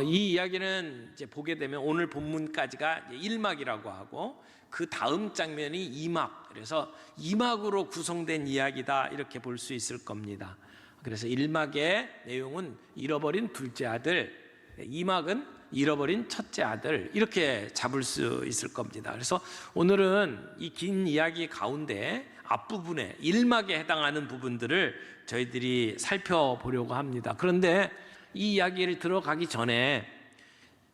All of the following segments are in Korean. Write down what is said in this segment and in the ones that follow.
이 이야기는 이제 보게 되면 오늘 본문까지가 1막이라고 하고 그 다음 장면이 2막, 그래서 2막으로 구성된 이야기다 이렇게 볼 수 있을 겁니다. 그래서 1막의 내용은 잃어버린 둘째 아들, 2막은 잃어버린 첫째 아들, 이렇게 잡을 수 있을 겁니다. 그래서 오늘은 이 긴 이야기 가운데 앞부분에 1막에 해당하는 부분들을 저희들이 살펴보려고 합니다. 그런데 이 이야기를 들어가기 전에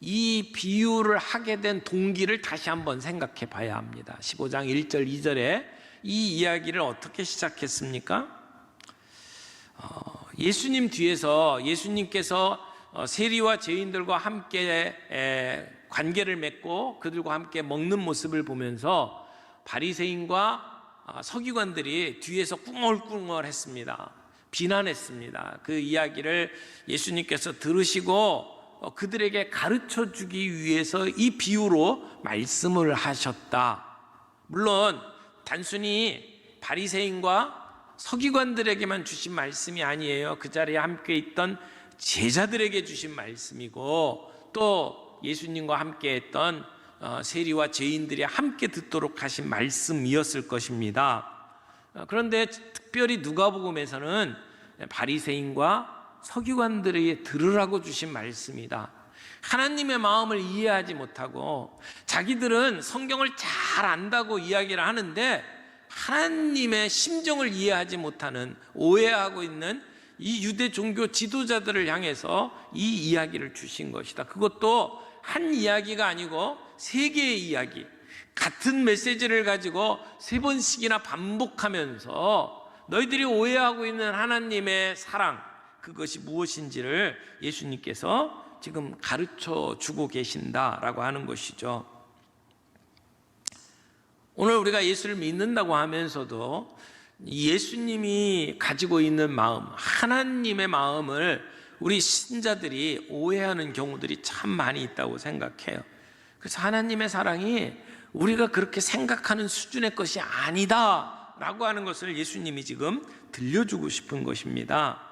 이 비유를 하게 된 동기를 다시 한번 생각해 봐야 합니다. 15장 1절 2절에 이 이야기를 어떻게 시작했습니까? 예수님 뒤에서 예수님께서 세리와 죄인들과 함께 관계를 맺고 그들과 함께 먹는 모습을 보면서 바리새인과 서기관들이 뒤에서 꿍얼꿍얼했습니다. 비난했습니다. 그 이야기를 예수님께서 들으시고 그들에게 가르쳐 주기 위해서 이 비유로 말씀을 하셨다. 물론 단순히 바리새인과 서기관들에게만 주신 말씀이 아니에요. 그 자리에 함께 있던 제자들에게 주신 말씀이고 또 예수님과 함께 했던 세리와 죄인들이 함께 듣도록 하신 말씀이었을 것입니다. 그런데 특별히 누가복음에서는 바리새인과 서기관들에게 들으라고 주신 말씀이다. 하나님의 마음을 이해하지 못하고 자기들은 성경을 잘 안다고 이야기를 하는데 하나님의 심정을 이해하지 못하는, 오해하고 있는 이 유대 종교 지도자들을 향해서 이 이야기를 주신 것이다. 그것도 한 이야기가 아니고 세 개의 이야기, 같은 메시지를 가지고 세 번씩이나 반복하면서 너희들이 오해하고 있는 하나님의 사랑, 그것이 무엇인지를 예수님께서 지금 가르쳐 주고 계신다라고 하는 것이죠. 오늘 우리가 예수를 믿는다고 하면서도 예수님이 가지고 있는 마음, 하나님의 마음을 우리 신자들이 오해하는 경우들이 참 많이 있다고 생각해요. 그래서 하나님의 사랑이 우리가 그렇게 생각하는 수준의 것이 아니다 라고 하는 것을 예수님이 지금 들려주고 싶은 것입니다.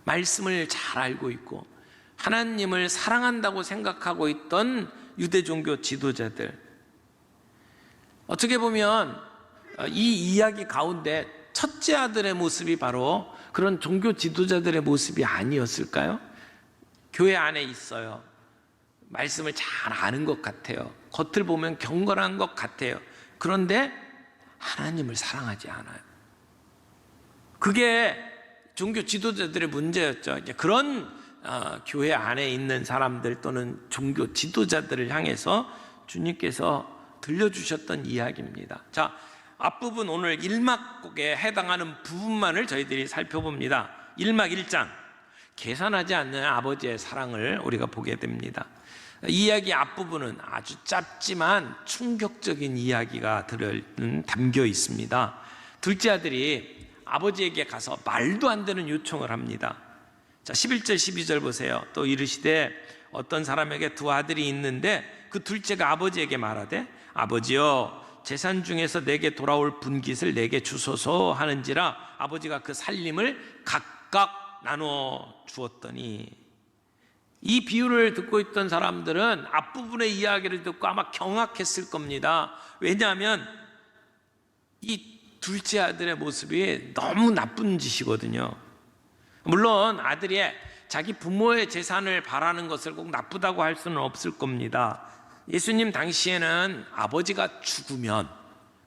말씀을 잘 알고 있고 하나님을 사랑한다고 생각하고 있던 유대 종교 지도자들, 어떻게 보면 이 이야기 가운데 첫째 아들의 모습이 바로 그런 종교 지도자들의 모습이 아니었을까요? 교회 안에 있어요. 말씀을 잘 아는 것 같아요. 겉을 보면 경건한 것 같아요. 그런데 하나님을 사랑하지 않아요. 그게 종교 지도자들의 문제였죠. 이제 그런 교회 안에 있는 사람들 또는 종교 지도자들을 향해서 주님께서 들려주셨던 이야기입니다. 자, 앞부분 오늘 1막에 해당하는 부분만을 저희들이 살펴봅니다. 1막 1장, 계산하지 않는 아버지의 사랑을 우리가 보게 됩니다. 이 이야기 앞부분은 아주 짧지만 충격적인 이야기가 담겨 있습니다. 둘째 아들이 아버지에게 가서 말도 안 되는 요청을 합니다. 자, 11절 12절 보세요. 또 이르시되 어떤 사람에게 두 아들이 있는데 그 둘째가 아버지에게 말하되 아버지여 재산 중에서 내게 돌아올 분깃을 내게 주소서 하는지라 아버지가 그 살림을 각각 나누어 주었더니, 이 비유를 듣고 있던 사람들은 앞부분의 이야기를 듣고 아마 경악했을 겁니다. 왜냐하면 이 둘째 아들의 모습이 너무 나쁜 짓이거든요. 물론 아들이 자기 부모의 재산을 바라는 것을 꼭 나쁘다고 할 수는 없을 겁니다. 예수님 당시에는 아버지가 죽으면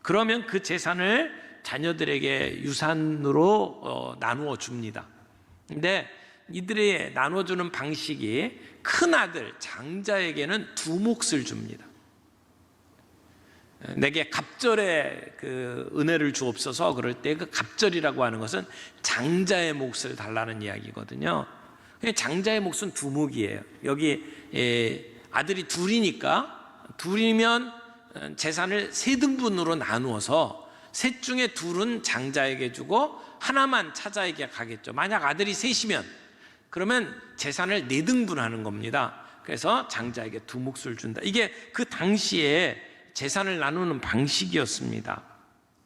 그러면 그 재산을 자녀들에게 유산으로 나누어 줍니다. 근데 이들이 나눠주는 방식이 큰 아들 장자에게는 두 몫을 줍니다. 내게 갑절의 그 은혜를 주옵소서 그럴 때 그 갑절이라고 하는 것은 장자의 몫을 달라는 이야기거든요. 장자의 몫은 두 몫이에요. 여기 아들이 둘이니까 둘이면 재산을 세 등분으로 나누어서 셋 중에 둘은 장자에게 주고 하나만 차자에게 가겠죠. 만약 아들이 셋이면 그러면 재산을 네 등분하는 겁니다. 그래서 장자에게 두 몫을 준다. 이게 그 당시에 재산을 나누는 방식이었습니다.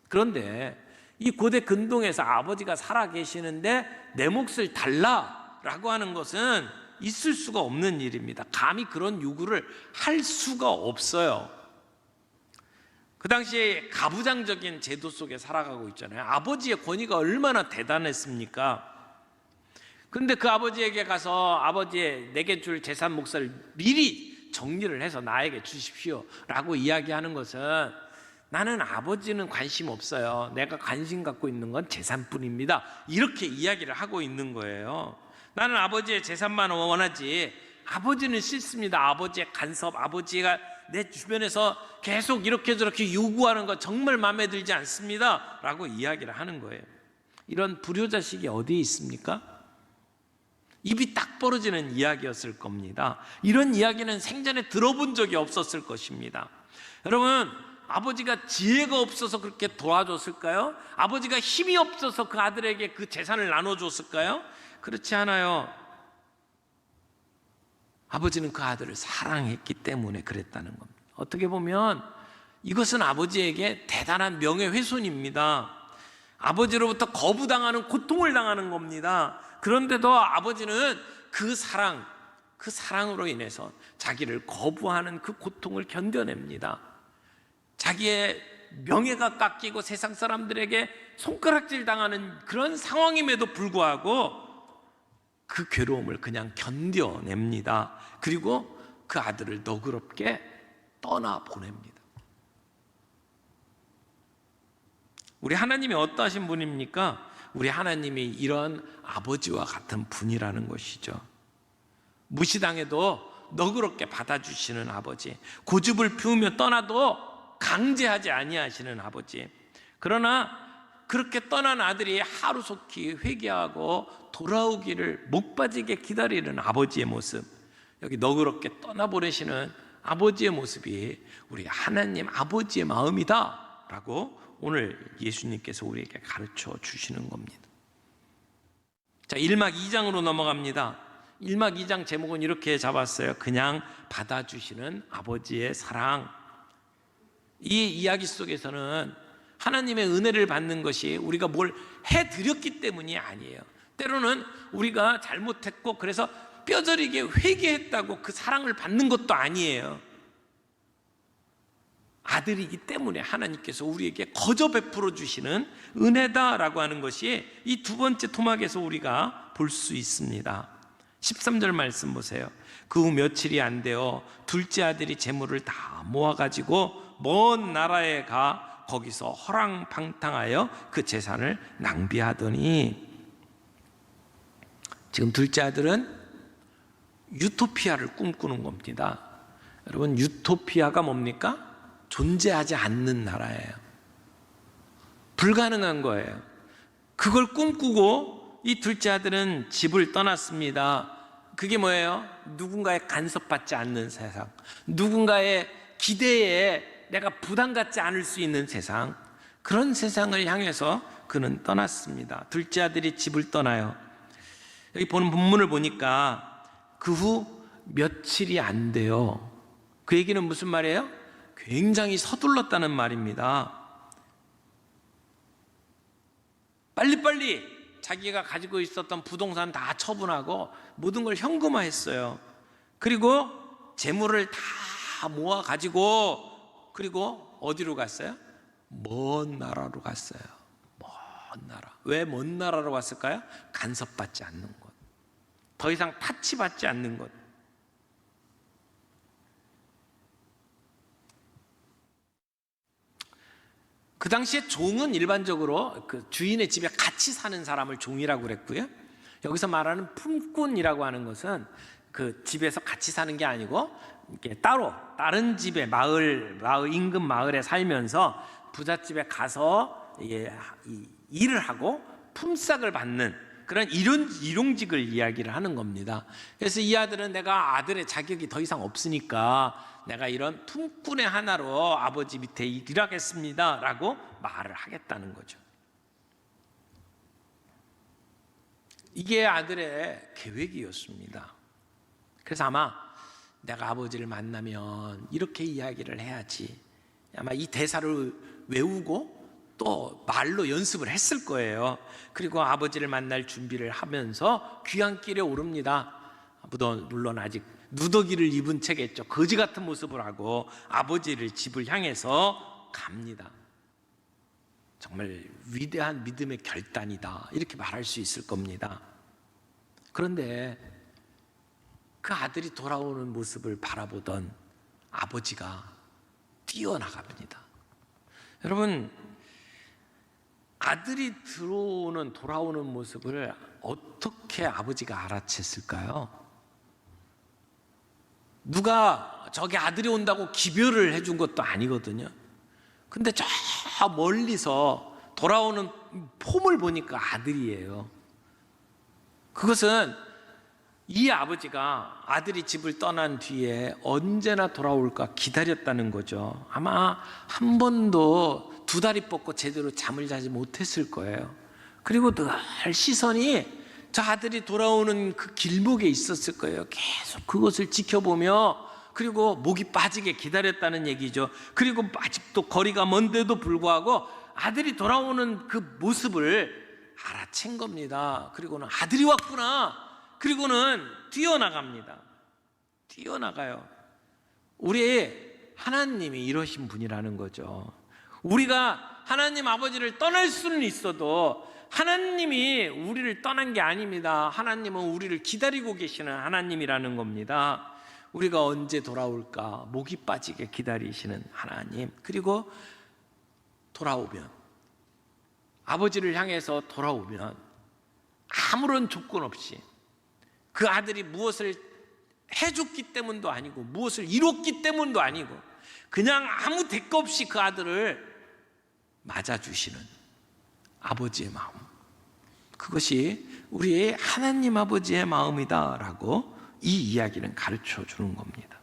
그런데 이 고대 근동에서 아버지가 살아 계시는데 내 몫을 달라 라고 하는 것은 있을 수가 없는 일입니다. 감히 그런 요구를 할 수가 없어요. 그 당시에 가부장적인 제도 속에 살아가고 있잖아요. 아버지의 권위가 얼마나 대단했습니까? 그런데 그 아버지에게 가서 아버지의 내게 줄 재산 몫을 미리 정리를 해서 나에게 주십시오 라고 이야기하는 것은, 나는 아버지는 관심 없어요, 내가 관심 갖고 있는 건 재산뿐입니다, 이렇게 이야기를 하고 있는 거예요. 나는 아버지의 재산만 원하지 아버지는 싫습니다, 아버지의 간섭, 아버지가 내 주변에서 계속 이렇게 저렇게 요구하는 거 정말 마음에 들지 않습니다 라고 이야기를 하는 거예요. 이런 불효자식이 어디에 있습니까? 입이 딱 벌어지는 이야기였을 겁니다. 이런 이야기는 생전에 들어본 적이 없었을 것입니다. 여러분, 아버지가 지혜가 없어서 그렇게 도와줬을까요? 아버지가 힘이 없어서 그 아들에게 그 재산을 나눠줬을까요? 그렇지 않아요. 아버지는 그 아들을 사랑했기 때문에 그랬다는 겁니다. 어떻게 보면 이것은 아버지에게 대단한 명예훼손입니다. 아버지로부터 거부당하는 고통을 당하는 겁니다. 그런데도 아버지는 그 사랑으로 인해서 자기를 거부하는 그 고통을 견뎌냅니다. 자기의 명예가 깎이고 세상 사람들에게 손가락질 당하는 그런 상황임에도 불구하고 그 괴로움을 그냥 견뎌냅니다. 그리고 그 아들을 너그럽게 떠나보냅니다. 우리 하나님이 어떠하신 분입니까? 우리 하나님이 이런 아버지와 같은 분이라는 것이죠. 무시당해도 너그럽게 받아주시는 아버지, 고집을 피우며 떠나도 강제하지 아니하시는 아버지. 그러나 그렇게 떠난 아들이 하루속히 회개하고 돌아오기를 목 빠지게 기다리는 아버지의 모습, 여기 너그럽게 떠나보내시는 아버지의 모습이 우리 하나님 아버지의 마음이다 라고 오늘 예수님께서 우리에게 가르쳐 주시는 겁니다. 자, 1막 2장으로 넘어갑니다. 1막 2장 제목은 이렇게 잡았어요. 그냥 받아주시는 아버지의 사랑. 이 이야기 속에서는 하나님의 은혜를 받는 것이 우리가 뭘 해드렸기 때문이 아니에요. 때로는 우리가 잘못했고 그래서 뼈저리게 회개했다고 그 사랑을 받는 것도 아니에요. 아들이기 때문에 하나님께서 우리에게 거저 베풀어 주시는 은혜다라고 하는 것이 이 두 번째 토막에서 우리가 볼 수 있습니다. 13절 말씀 보세요. 그 후 며칠이 안 되어 둘째 아들이 재물을 다 모아가지고 먼 나라에 가 거기서 허랑방탕하여 그 재산을 낭비하더니, 지금 둘째 아들은 유토피아를 꿈꾸는 겁니다. 여러분, 유토피아가 뭡니까? 존재하지 않는 나라예요. 불가능한 거예요. 그걸 꿈꾸고 이 둘째 아들은 집을 떠났습니다. 그게 뭐예요? 누군가의 간섭받지 않는 세상, 누군가의 기대에 내가 부담 갖지 않을 수 있는 세상, 그런 세상을 향해서 그는 떠났습니다. 둘째 아들이 집을 떠나요. 여기 보는 본문을 보니까 그 후 며칠이 안 돼요. 그 얘기는 무슨 말이에요? 굉장히 서둘렀다는 말입니다. 빨리빨리 자기가 가지고 있었던 부동산 다 처분하고 모든 걸 현금화했어요. 그리고 재물을 다 모아가지고, 그리고 어디로 갔어요? 먼 나라로 갔어요. 먼 나라. 왜 먼 나라로 갔을까요? 간섭받지 않는 곳, 더 이상 타치받지 않는 곳. 그 당시에 종은 일반적으로 그 주인의 집에 같이 사는 사람을 종이라고 그랬고요. 여기서 말하는 품꾼이라고 하는 것은 그 집에서 같이 사는 게 아니고 이렇게 따로 다른 집에 마을 인근 마을에 살면서 부잣집에 가서 일을 하고 품삯을 받는 그런 일용직을 이야기를 하는 겁니다. 그래서 이 아들은 내가 아들의 자격이 더 이상 없으니까 내가 이런 품꾼의 하나로 아버지 밑에 일하겠습니다 라고 말을 하겠다는 거죠. 이게 아들의 계획이었습니다. 그래서 아마 내가 아버지를 만나면 이렇게 이야기를 해야지, 아마 이 대사를 외우고 또 말로 연습을 했을 거예요. 그리고 아버지를 만날 준비를 하면서 귀향길에 오릅니다. 물론 아직 누더기를 입은 채겠죠. 거지 같은 모습을 하고 아버지를 집을 향해서 갑니다. 정말 위대한 믿음의 결단이다, 이렇게 말할 수 있을 겁니다. 그런데 그 아들이 돌아오는 모습을 바라보던 아버지가 뛰어나갑니다. 여러분, 아들이 돌아오는 모습을 어떻게 아버지가 알아챘을까요? 누가 저기 아들이 온다고 기별을 해준 것도 아니거든요. 근데 저 멀리서 돌아오는 폼을 보니까 아들이에요. 그것은 이 아버지가 아들이 집을 떠난 뒤에 언제나 돌아올까 기다렸다는 거죠. 아마 한 번도 두 다리 뻗고 제대로 잠을 자지 못했을 거예요. 그리고 늘 시선이 저 아들이 돌아오는 그 길목에 있었을 거예요. 계속 그것을 지켜보며, 그리고 목이 빠지게 기다렸다는 얘기죠. 그리고 아직도 거리가 먼데도 불구하고 아들이 돌아오는 그 모습을 알아챈 겁니다. 그리고는 아들이 왔구나. 그리고는 뛰어나갑니다. 뛰어나가요. 우리 하나님이 이러신 분이라는 거죠. 우리가 하나님 아버지를 떠날 수는 있어도 하나님이 우리를 떠난 게 아닙니다. 하나님은 우리를 기다리고 계시는 하나님이라는 겁니다. 우리가 언제 돌아올까 목이 빠지게 기다리시는 하나님. 그리고 돌아오면, 아버지를 향해서 돌아오면 아무런 조건 없이, 그 아들이 무엇을 해줬기 때문도 아니고 무엇을 이뤘기 때문도 아니고 그냥 아무 대가 없이 그 아들을 맞아주시는 아버지의 마음, 그것이 우리의 하나님 아버지의 마음이다라고 이 이야기는 가르쳐 주는 겁니다.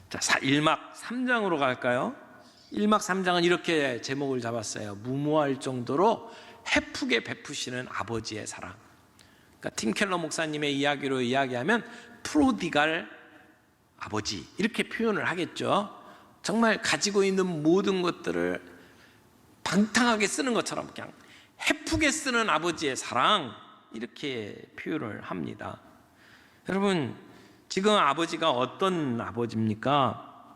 자, 1막 3장으로 갈까요? 1막 3장은 이렇게 제목을 잡았어요. 무모할 정도로 헤프게 베푸시는 아버지의 사랑. 그러니까 팀 켈러 목사님의 이야기로 이야기하면 프로디갈 아버지, 이렇게 표현을 하겠죠. 정말 가지고 있는 모든 것들을 방탕하게 쓰는 것처럼 그냥 헤프게 쓰는 아버지의 사랑, 이렇게 표현을 합니다. 여러분, 지금 아버지가 어떤 아버지입니까?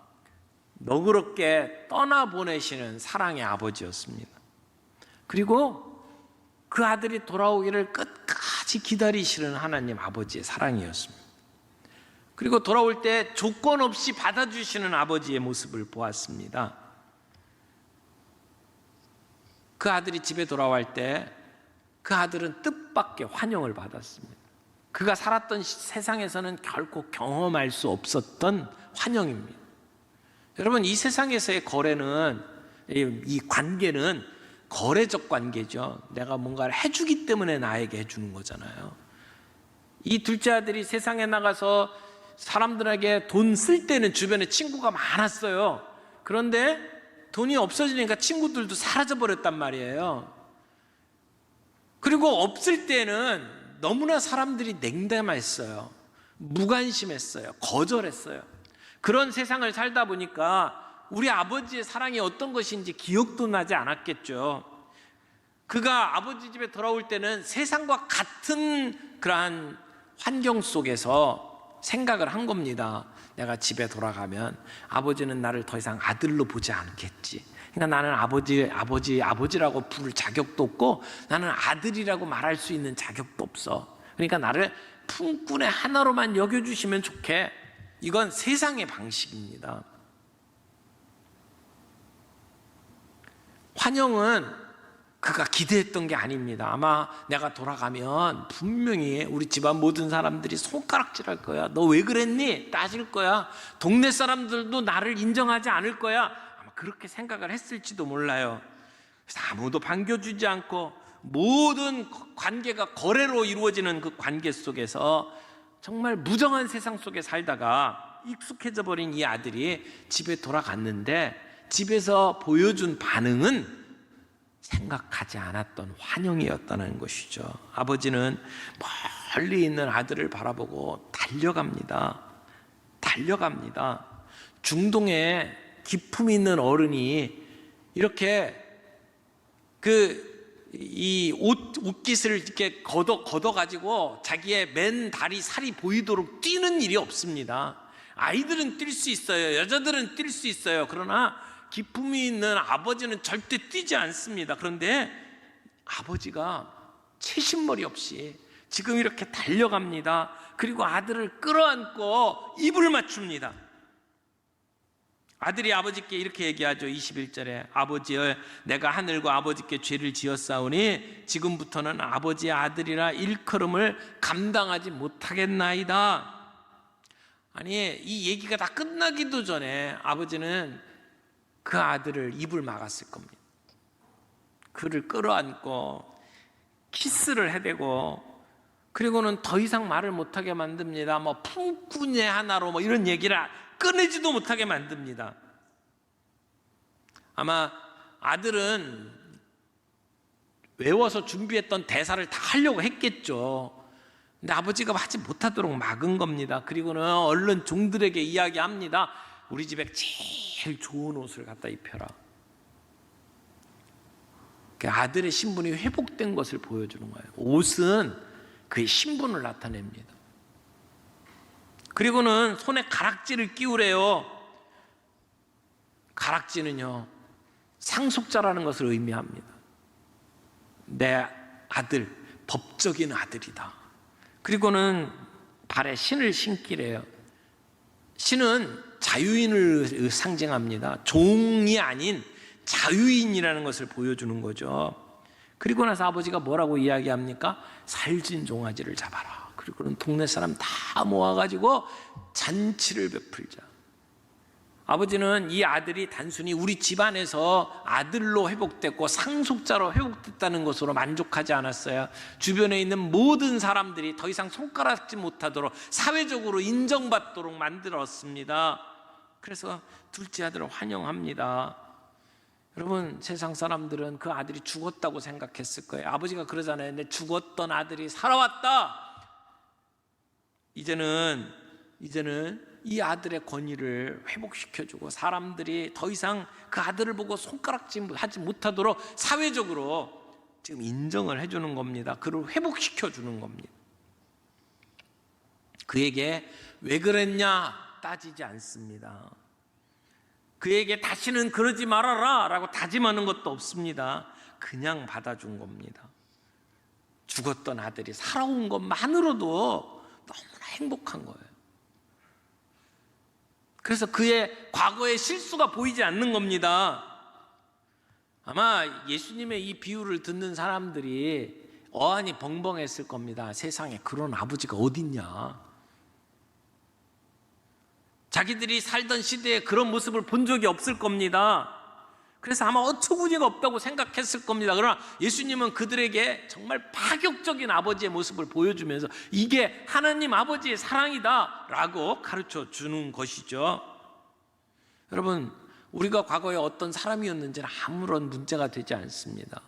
너그럽게 떠나보내시는 사랑의 아버지였습니다. 그리고 그 아들이 돌아오기를 끝까지 기다리시는 하나님 아버지의 사랑이었습니다. 그리고 돌아올 때 조건 없이 받아주시는 아버지의 모습을 보았습니다. 그 아들이 집에 돌아올 때 그 아들은 뜻밖의 환영을 받았습니다. 그가 살았던 세상에서는 결코 경험할 수 없었던 환영입니다. 여러분, 이 세상에서의 거래는, 이 관계는 거래적 관계죠. 내가 뭔가를 해주기 때문에 나에게 해주는 거잖아요. 이 둘째 아들이 세상에 나가서 사람들에게 돈 쓸 때는 주변에 친구가 많았어요. 그런데 돈이 없어지니까 친구들도 사라져버렸단 말이에요. 그리고 없을 때는 너무나 사람들이 냉담했어요. 무관심했어요. 거절했어요. 그런 세상을 살다 보니까 우리 아버지의 사랑이 어떤 것인지 기억도 나지 않았겠죠. 그가 아버지 집에 돌아올 때는 세상과 같은 그러한 환경 속에서 생각을 한 겁니다. 내가 집에 돌아가면 아버지는 나를 더 이상 아들로 보지 않겠지. 그러니까 나는 아버지라고 부를 자격도 없고 나는 아들이라고 말할 수 있는 자격도 없어. 그러니까 나를 품꾼의 하나로만 여겨주시면 좋게. 이건 세상의 방식입니다. 환영은 그가 기대했던 게 아닙니다. 아마 내가 돌아가면 분명히 우리 집안 모든 사람들이 손가락질할 거야. 너 왜 그랬니? 따질 거야. 동네 사람들도 나를 인정하지 않을 거야. 아마 그렇게 생각을 했을지도 몰라요. 그래서 아무도 반겨주지 않고 모든 관계가 거래로 이루어지는 그 관계 속에서 정말 무정한 세상 속에 살다가 익숙해져 버린 이 아들이 집에 돌아갔는데 집에서 보여준 반응은 생각하지 않았던 환영이었다는 것이죠. 아버지는 멀리 있는 아들을 바라보고 달려갑니다. 달려갑니다. 중동에 기품 있는 어른이 이렇게 이 옷깃을 이렇게 걷어가지고 자기의 맨 다리 살이 보이도록 뛰는 일이 없습니다. 아이들은 뛸 수 있어요. 여자들은 뛸 수 있어요. 그러나 기품이 있는 아버지는 절대 뛰지 않습니다. 그런데 아버지가 채신머리 없이 지금 이렇게 달려갑니다. 그리고 아들을 끌어안고 입을 맞춥니다. 아들이 아버지께 이렇게 얘기하죠. 21절에 아버지여, 내가 하늘과 아버지께 죄를 지었사오니 지금부터는 아버지의 아들이라 일컬음을 감당하지 못하겠나이다. 아니, 이 얘기가 다 끝나기도 전에 아버지는 그 아들을 입을 막았을 겁니다. 그를 끌어안고 키스를 해대고, 그리고는 더 이상 말을 못하게 만듭니다. 뭐 품꾼의 하나로 뭐 이런 얘기를 꺼내지도 못하게 만듭니다. 아마 아들은 외워서 준비했던 대사를 다 하려고 했겠죠. 근데 아버지가 하지 못하도록 막은 겁니다. 그리고는 얼른 종들에게 이야기합니다. 우리 집에 제일 좋은 옷을 갖다 입혀라. 아들의 신분이 회복된 것을 보여주는 거예요. 옷은 그의 신분을 나타냅니다. 그리고는 손에 가락지를 끼우래요. 가락지는요, 상속자라는 것을 의미합니다. 내 아들, 법적인 아들이다. 그리고는 발에 신을 신기래요. 신은 자유인을 상징합니다. 종이 아닌 자유인이라는 것을 보여주는 거죠. 그리고 나서 아버지가 뭐라고 이야기합니까? 살찐 종아지를 잡아라. 그리고는 동네 사람 다 모아가지고 잔치를 베풀자. 아버지는 이 아들이 단순히 우리 집안에서 아들로 회복됐고 상속자로 회복됐다는 것으로 만족하지 않았어요. 주변에 있는 모든 사람들이 더 이상 손가락질 못하도록 사회적으로 인정받도록 만들었습니다. 그래서 둘째 아들을 환영합니다. 여러분, 세상 사람들은 그 아들이 죽었다고 생각했을 거예요. 아버지가 그러잖아요. 내 죽었던 아들이 살아왔다. 이제는 이 아들의 권위를 회복시켜주고 사람들이 더 이상 그 아들을 보고 손가락질 하지 못하도록 사회적으로 지금 인정을 해주는 겁니다. 그를 회복시켜주는 겁니다. 그에게 왜 그랬냐 따지지 않습니다. 그에게 다시는 그러지 말아라 라고 다짐하는 것도 없습니다. 그냥 받아준 겁니다. 죽었던 아들이 살아온 것만으로도 너무나 행복한 거예요. 그래서 그의 과거의 실수가 보이지 않는 겁니다. 아마 예수님의 이 비유를 듣는 사람들이 어안이 벙벙했을 겁니다. 세상에 그런 아버지가 어딨냐. 자기들이 살던 시대에 그런 모습을 본 적이 없을 겁니다. 그래서 아마 어처구니가 없다고 생각했을 겁니다. 그러나 예수님은 그들에게 정말 파격적인 아버지의 모습을 보여주면서 이게 하나님 아버지의 사랑이다 라고 가르쳐 주는 것이죠. 여러분, 우리가 과거에 어떤 사람이었는지는 아무런 문제가 되지 않습니다.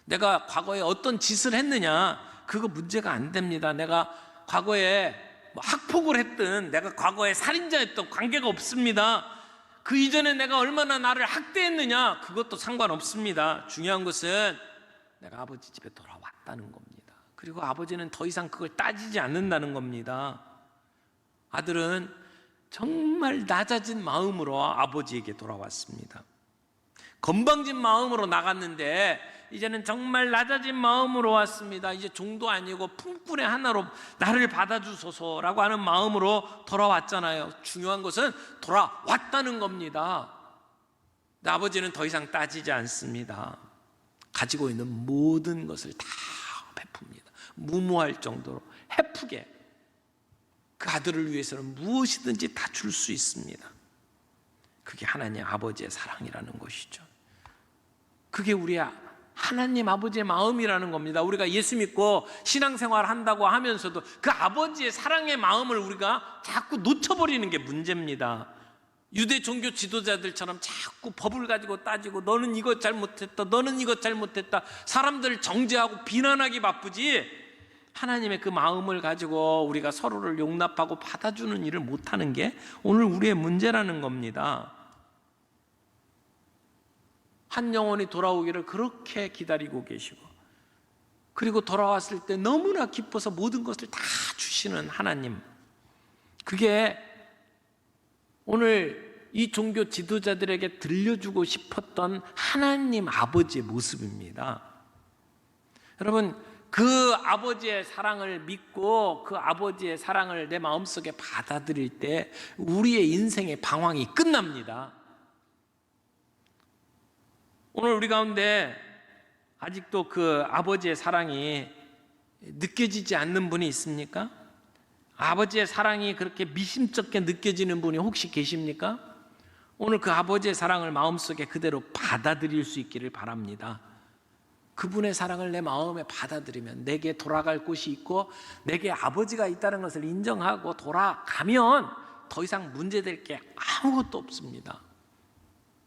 내가 과거에 어떤 짓을 했느냐, 그거 문제가 안 됩니다. 내가 과거에 학폭을 했든 내가 과거에 살인자였던 관계가 없습니다. 그 이전에 내가 얼마나 나를 학대했느냐, 그것도 상관없습니다. 중요한 것은 내가 아버지 집에 돌아왔다는 겁니다. 그리고 아버지는 더 이상 그걸 따지지 않는다는 겁니다. 아들은 정말 낮아진 마음으로 아버지에게 돌아왔습니다. 건방진 마음으로 나갔는데 이제는 정말 낮아진 마음으로 왔습니다. 이제 종도 아니고 품꾼의 하나로 나를 받아주소서라고 하는 마음으로 돌아왔잖아요. 중요한 것은 돌아왔다는 겁니다. 근데 아버지는 더 이상 따지지 않습니다. 가지고 있는 모든 것을 다 베풉니다. 무모할 정도로 헤프게 그 아들을 위해서는 무엇이든지 다 줄 수 있습니다. 그게 하나님 아버지의 사랑이라는 것이죠. 그게 우리의 하나님 아버지의 마음이라는 겁니다. 우리가 예수 믿고 신앙생활 한다고 하면서도 그 아버지의 사랑의 마음을 우리가 자꾸 놓쳐버리는 게 문제입니다. 유대 종교 지도자들처럼 자꾸 법을 가지고 따지고 너는 이것 잘못했다, 너는 이것 잘못했다, 사람들을 정죄하고 비난하기 바쁘지 하나님의 그 마음을 가지고 우리가 서로를 용납하고 받아주는 일을 못하는 게 오늘 우리의 문제라는 겁니다. 한 영혼이 돌아오기를 그렇게 기다리고 계시고, 그리고 돌아왔을 때 너무나 기뻐서 모든 것을 다 주시는 하나님, 그게 오늘 이 종교 지도자들에게 들려주고 싶었던 하나님 아버지의 모습입니다. 여러분, 그 아버지의 사랑을 믿고 그 아버지의 사랑을 내 마음속에 받아들일 때 우리의 인생의 방황이 끝납니다. 오늘 우리 가운데 아직도 그 아버지의 사랑이 느껴지지 않는 분이 있습니까? 아버지의 사랑이 그렇게 미심쩍게 느껴지는 분이 혹시 계십니까? 오늘 그 아버지의 사랑을 마음속에 그대로 받아들일 수 있기를 바랍니다. 그분의 사랑을 내 마음에 받아들이면 내게 돌아갈 곳이 있고 내게 아버지가 있다는 것을 인정하고 돌아가면 더 이상 문제될 게 아무것도 없습니다.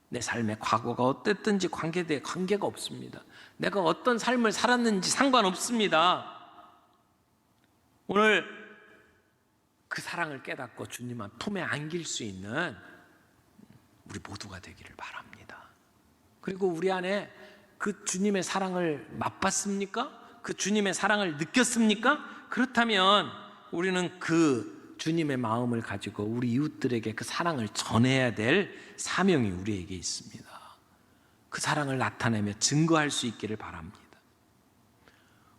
내 삶의 과거가 어땠든지 관계가 없습니다. 내가 어떤 삶을 살았는지 상관없습니다. 오늘 그 사랑을 깨닫고 주님 품에 안길 수 있는 우리 모두가 되기를 바랍니다. 그리고 우리 안에 그 주님의 사랑을 맛봤습니까? 그 주님의 사랑을 느꼈습니까? 그렇다면 우리는 그 주님의 마음을 가지고 우리 이웃들에게 그 사랑을 전해야 될 사명이 우리에게 있습니다. 그 사랑을 나타내며 증거할 수 있기를 바랍니다.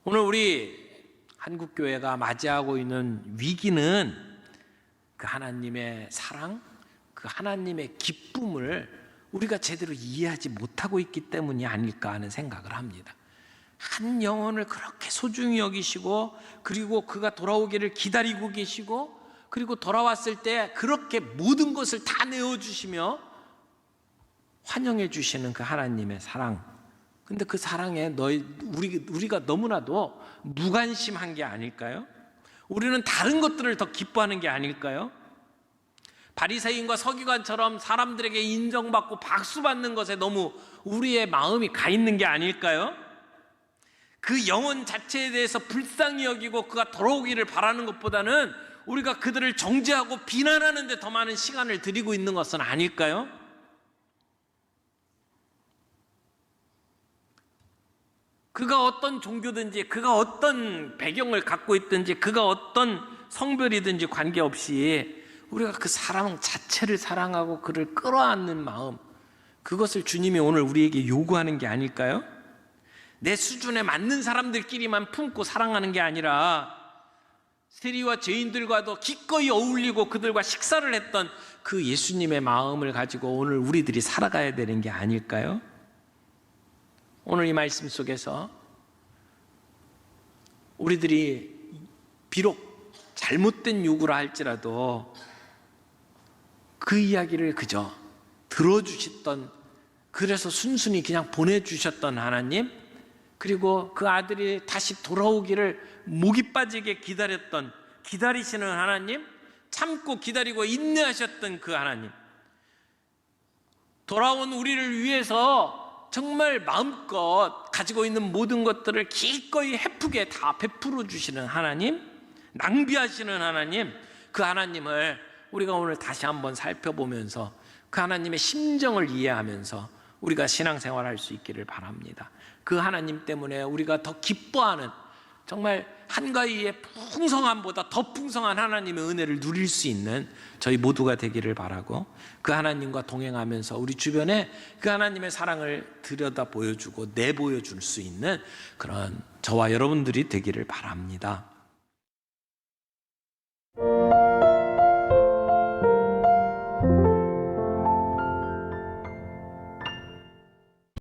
오늘 우리 한국교회가 맞이하고 있는 위기는 그 하나님의 사랑, 그 하나님의 기쁨을 우리가 제대로 이해하지 못하고 있기 때문이 아닐까 하는 생각을 합니다. 한 영혼을 그렇게 소중히 여기시고, 그리고 그가 돌아오기를 기다리고 계시고, 그리고 돌아왔을 때 그렇게 모든 것을 다 내어주시며 환영해 주시는 그 하나님의 사랑. 근데 그 사랑에 우리가 너무나도 무관심한 게 아닐까요? 우리는 다른 것들을 더 기뻐하는 게 아닐까요? 바리새인과 서기관처럼 사람들에게 인정받고 박수받는 것에 너무 우리의 마음이 가 있는 게 아닐까요? 그 영혼 자체에 대해서 불쌍히 여기고 그가 돌아오기를 바라는 것보다는 우리가 그들을 정죄하고 비난하는 데 더 많은 시간을 들이고 있는 것은 아닐까요? 그가 어떤 종교든지, 그가 어떤 배경을 갖고 있든지, 그가 어떤 성별이든지 관계없이 우리가 그 사람 자체를 사랑하고 그를 끌어안는 마음, 그것을 주님이 오늘 우리에게 요구하는 게 아닐까요? 내 수준에 맞는 사람들끼리만 품고 사랑하는 게 아니라 세리와 죄인들과도 기꺼이 어울리고 그들과 식사를 했던 그 예수님의 마음을 가지고 오늘 우리들이 살아가야 되는 게 아닐까요? 오늘 이 말씀 속에서 우리들이 비록 잘못된 요구라 할지라도 그 이야기를 그저 들어주셨던, 그래서 순순히 그냥 보내주셨던 하나님, 그리고 그 아들이 다시 돌아오기를 목이 빠지게 기다리시는 하나님, 참고 기다리고 인내하셨던 그 하나님, 돌아온 우리를 위해서 정말 마음껏 가지고 있는 모든 것들을 기꺼이 헤프게 다 베풀어 주시는 하나님, 낭비하시는 하나님, 그 하나님을 우리가 오늘 다시 한번 살펴보면서 그 하나님의 심정을 이해하면서 우리가 신앙생활할 수 있기를 바랍니다. 그 하나님 때문에 우리가 더 기뻐하는, 정말 한가위의 풍성함보다 더 풍성한 하나님의 은혜를 누릴 수 있는 저희 모두가 되기를 바라고, 그 하나님과 동행하면서 우리 주변에 그 하나님의 사랑을 들여다 보여주고 내보여줄 수 있는 그런 저와 여러분들이 되기를 바랍니다.